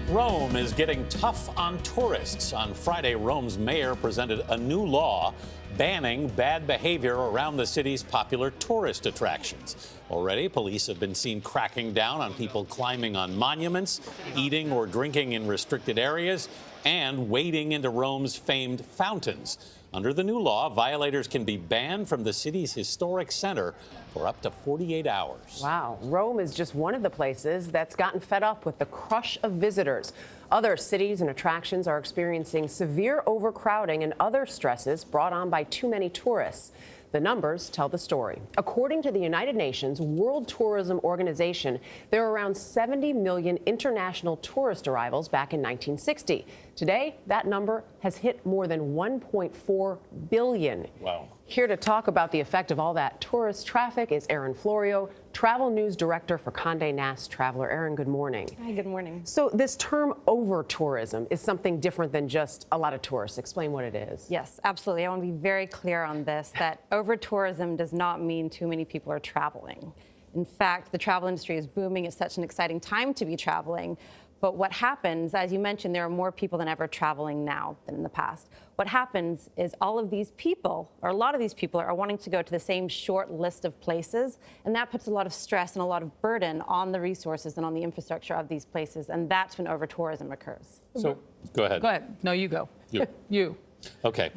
Rome is getting tough on tourists. On Friday, Rome's mayor presented a new law banning bad behavior around the city's popular tourist attractions. Already, police have been seen cracking down on people climbing on monuments, eating or drinking in restricted areas, and wading into Rome's famed fountains. Under the new law, violators can be banned from the city's historic center for up to 48 hours. Wow. Rome is just one of the places that's gotten fed up with the crush of visitors. Other cities and attractions are experiencing severe overcrowding and other stresses brought on by too many tourists. The numbers tell the story. According to the United Nations World Tourism Organization, there are around 70 million international tourist arrivals back in 1960. Today, that number has hit more than 1.4 billion. Wow. Here to talk about the effect of all that tourist traffic is Erin Florio, travel news director for Conde Nast Traveler. Erin, good morning. Hi, good morning. So this term over-tourism is something different than just a lot of tourists. Explain what it is. Yes, absolutely. I want to be very clear on this, that over-tourism does not mean too many people are traveling. In fact, the travel industry is booming. It's such an exciting time to be traveling. But what happens, as you mentioned, there are more people than ever traveling now than in the past. What happens is all of these people, or a lot of these people, are wanting to go to the same short list of places, and that puts a lot of stress and a lot of burden on the resources and on the infrastructure of these places, and that's when over-tourism occurs. So, go ahead. Go ahead. No, you go. You. You. Okay.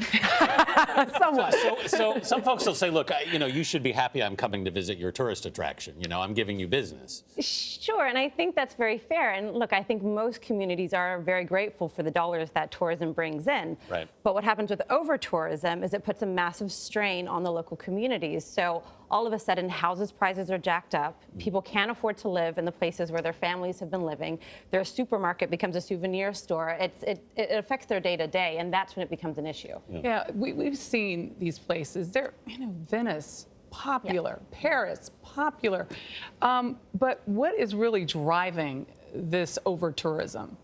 Somewhat. So some folks will say, look, you should be happy I'm coming to visit your tourist attraction. I'm giving you business. Sure, and I think that's very fair. And look, I think most communities are very grateful for the dollars that tourism brings in. Right. But what happens with over-tourism is it puts a massive strain on the local communities. So all of a sudden, houses prices are jacked up. People can't afford to live in the places where their families have been living. Their supermarket becomes a souvenir store. It affects their day-to-day, and that's when it becomes an issue. Yeah, we've seen these places. They're, Venice, popular. Yeah. Paris, popular. But what is really driving this over-tourism?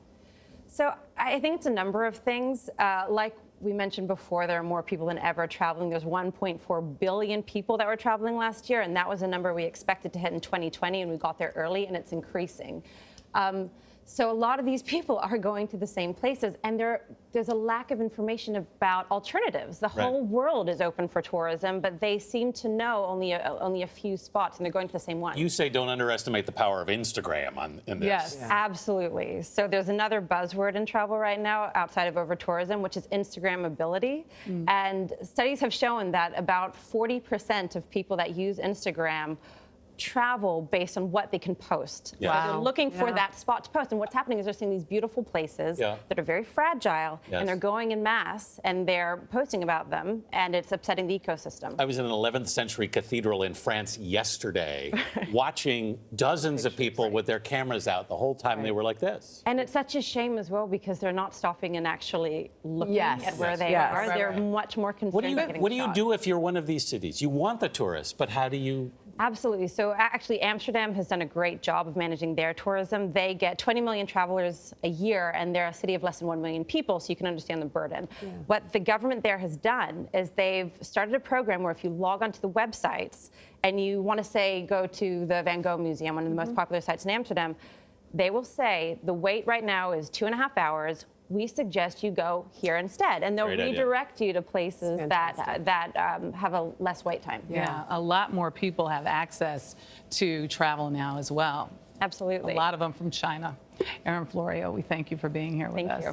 So I think it's a number of things. Like we mentioned before, there are more people than ever traveling. There's 1.4 billion people that were traveling last year, and that was a number we expected to hit in 2020, and we got there early, and it's increasing. So a lot of these people are going to the same places, and there's a lack of information about alternatives. The whole world is open for tourism, but they seem to know only a few spots, and they're going to the same one. You say don't underestimate the power of Instagram in this. Yes. Yeah. Absolutely. So there's another buzzword in travel right now outside of over-tourism, which is Instagrammability. And studies have shown that about 40% of people that use Instagram travel based on what they can post. Yeah. So they're looking for that spot to post. And what's happening is they're seeing these beautiful places that are very fragile, and they're going en masse, and they're posting about them, and it's upsetting the ecosystem. I was in an 11th century cathedral in France yesterday, watching dozens of people with their cameras out the whole time they were like this. And it's such a shame as well, because they're not stopping and actually looking at where they are. They're much more concerned about getting What do you shot. do if you're one of these cities? You want the tourists, but how do you... Absolutely. So actually, Amsterdam has done a great job of managing their tourism. They get 20 million travelers a year, and they're a city of less than 1 million people, so you can understand the burden. Yeah. What the government there has done is they've started a program where if you log onto the websites and you want to, say, go to the Van Gogh Museum, one of the most popular sites in Amsterdam, they will say the wait right now is 2.5 hours. We suggest you go here instead, and they'll redirect you to places that have a less wait time. Yeah, a lot more people have access to travel now as well. Absolutely. A lot of them from China. Erin Florio, we thank you for being here with us. Thank you.